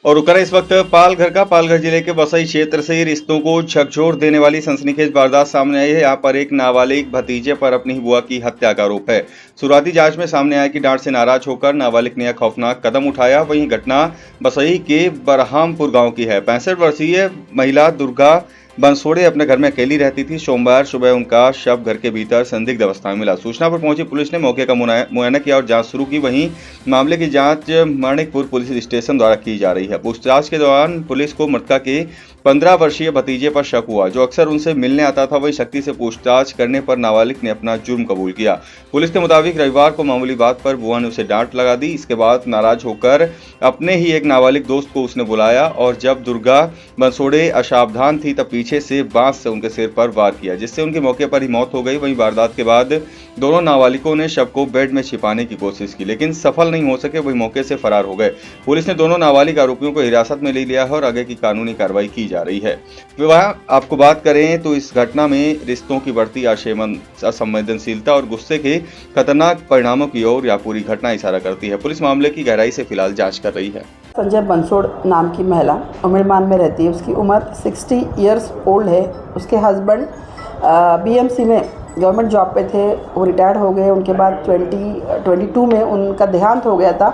और रुका इस वक्त पालघर जिले के बसई क्षेत्र से रिश्तों को झकझोर देने वाली सनसनीखेज वारदात सामने आई है। यहाँ पर एक नाबालिग भतीजे पर अपनी ही बुआ की हत्या का आरोप है। शुरुआती जांच में सामने आया कि डांट से नाराज होकर नाबालिग ने यह खौफनाक कदम उठाया। वहीं घटना बसई के बरहामपुर गांव की है। 65 वर्षीय महिला दुर्गा बंसोड़े अपने घर में अकेली रहती थी। सोमवार सुबह उनका शव घर के भीतर संदिग्ध अवस्था में मिला। सूचना पर पहुंची पुलिस ने मौके का मुआयना किया और जांच शुरू की। वहीं मामले की जांच माणिकपुर पुलिस स्टेशन द्वारा की जा रही है। पूछताछ के दौरान पुलिस को मृतका के 15 वर्षीय भतीजे पर शक हुआ, जो अक्सर उनसे मिलने आता था। वही शक्ति से पूछताछ करने पर नाबालिग ने अपना जुर्म कबूल किया। पुलिस के मुताबिक रविवार को मामूली बात पर बुआ ने उसे डांट लगा दी। इसके बाद नाराज होकर अपने ही एक नाबालिग दोस्त को उसने बुलाया और जब दुर्गा बंसोड़े असावधान थी तब पीछे से बांस से उनके सिर पर वार किया, जिससे उनकी मौके पर ही मौत हो गई। वहीं वारदात के बाद दोनों नाबालिगों ने शव को बेड में छिपाने की कोशिश की, लेकिन सफल नहीं हो सके। वही मौके से फरार हो गए। पुलिस ने दोनों नाबालिग आरोपियों को हिरासत में ले लिया है और आगे की कानूनी कार्रवाई की जा रही है। वहाँ आपको बात करें तो इस घटना में रिश्तों की बढ़ती असंवेदनशीलता और गुस्से के खतरनाक परिणामों की ओर यह पूरी घटना इशारा करती है। पुलिस मामले की गहराई से फिलहाल जांच कर रही है। संजय बंसोड़ नाम की महिला उमिरमान में रहती है। उसकी उम्र 60 इयर्स ओल्ड है। उसके हस्बैंड बीएमसी में गवर्नमेंट जॉब पे थे, वो रिटायर्ड हो गए। उनके बाद 2022 में उनका देहांत हो गया था।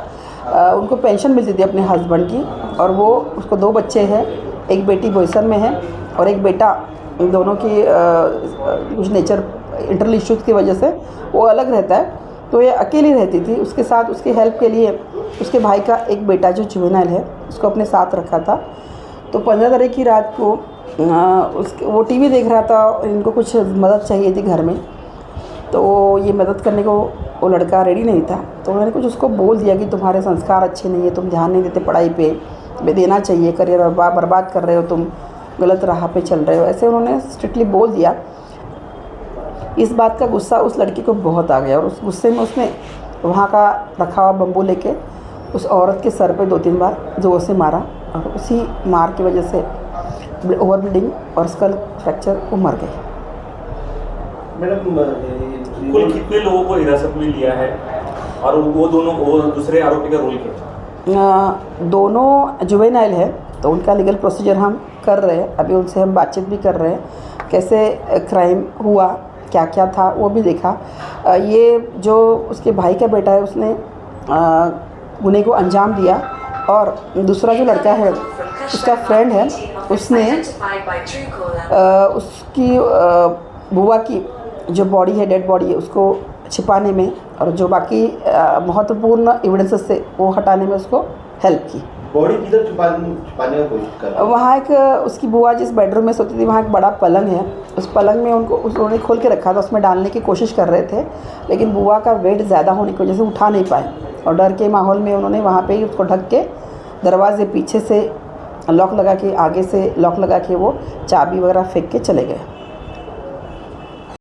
उनको पेंशन मिलती थी अपने हस्बैंड की और वो उसको 2 बच्चे हैं। एक बेटी बोईसर में है और एक बेटा। दोनों की कुछ नेचर इंटरनल इश्यूज की वजह से वो अलग रहता है, तो ये अकेली रहती थी। उसके साथ उसकी हेल्प के लिए उसके भाई का एक बेटा जो जुवेनाइल है उसको अपने साथ रखा था। तो 15 तारीख की रात को वो टीवी देख रहा था। इनको कुछ मदद चाहिए थी घर में, तो ये मदद करने को वो लड़का रेडी नहीं था। तो मैंने कुछ उसको बोल दिया कि तुम्हारे संस्कार अच्छे नहीं है, तुम ध्यान नहीं देते पढ़ाई पे, तुम्हें देना चाहिए, करियर बर्बाद कर रहे हो, तुम गलत राह पे चल रहे हो, ऐसे उन्होंने स्ट्रिक्टली बोल दिया। इस बात का गुस्सा उस लड़की को बहुत आ गया और उस गुस्से में उसने वहाँ का रखा हुआ बम्बू लेके उस औरत के सर पे 2-3 बार ज़ोर से मारा और उसी मार की वजह से ओवर ब्लीडिंग और स्कल फ्रैक्चर वो मर गए। मैडम, कुल कितने लोगों को हिरासत में लिया है और वो दूसरे आरोपी का रोल क्या? दोनों जुवेनाइल है, तो उनका लीगल प्रोसीजर हम कर रहे हैं। अभी उनसे हम बातचीत भी कर रहे हैं, कैसे क्राइम हुआ, क्या क्या था वो भी देखा। ये जो उसके भाई का बेटा है उसने गुने को अंजाम दिया और दूसरा जो लड़का है उसका फ्रेंड है, उसने उसकी बुआ की जो बॉडी है, डेड बॉडी है, उसको छिपाने में और जो बाकी महत्वपूर्ण एविडेंसेस से वो हटाने में उसको हेल्प की। बॉडी किधर छुपाने की कोशिश कर? वहाँ एक उसकी बुआ जिस बेडरूम में सोती थी वहाँ एक बड़ा पलंग है। उस पलंग में उन्होंने खोल के रखा था, उसमें डालने की कोशिश कर रहे थे, लेकिन बुआ का वेट ज़्यादा होने की वजह से उठा नहीं पाए और डर के माहौल में उन्होंने वहाँ पे ही उसको ढक के दरवाजे पीछे से लॉक लगा के, आगे से लॉक लगा के वो चाबी वगैरह फेंक के चले गए।